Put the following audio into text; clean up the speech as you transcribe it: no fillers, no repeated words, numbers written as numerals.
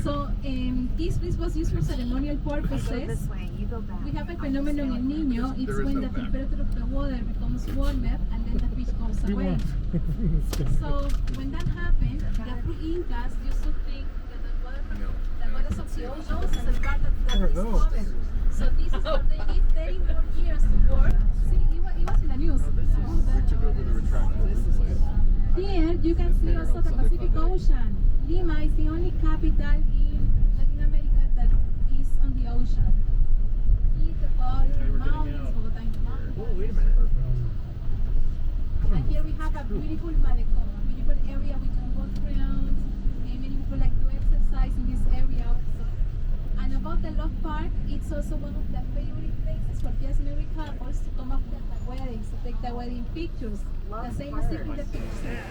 So this place was used for ceremonial purposes. We have a phenomenon in Niño. It's when the temperature of the water becomes warmer and then the fish goes away. So when that happened, the pre-Incas used to think that the waters of the oceans is a part that is common. So this is what they need 30 more years to work. See, it was in the news. Here you can see also the Pacific Ocean. Lima is the only capital in Latin America that is on the ocean. Here's the border, mountains, Bogotá in the mountains. Oh, wait a minute. And here we have a beautiful malecón, a beautiful area we can walk around. And many people like to exercise in this area also. And about the Love Park, it's also one of the favorite places for just married couples to come after the weddings, to take the wedding pictures. The same as taking the picture.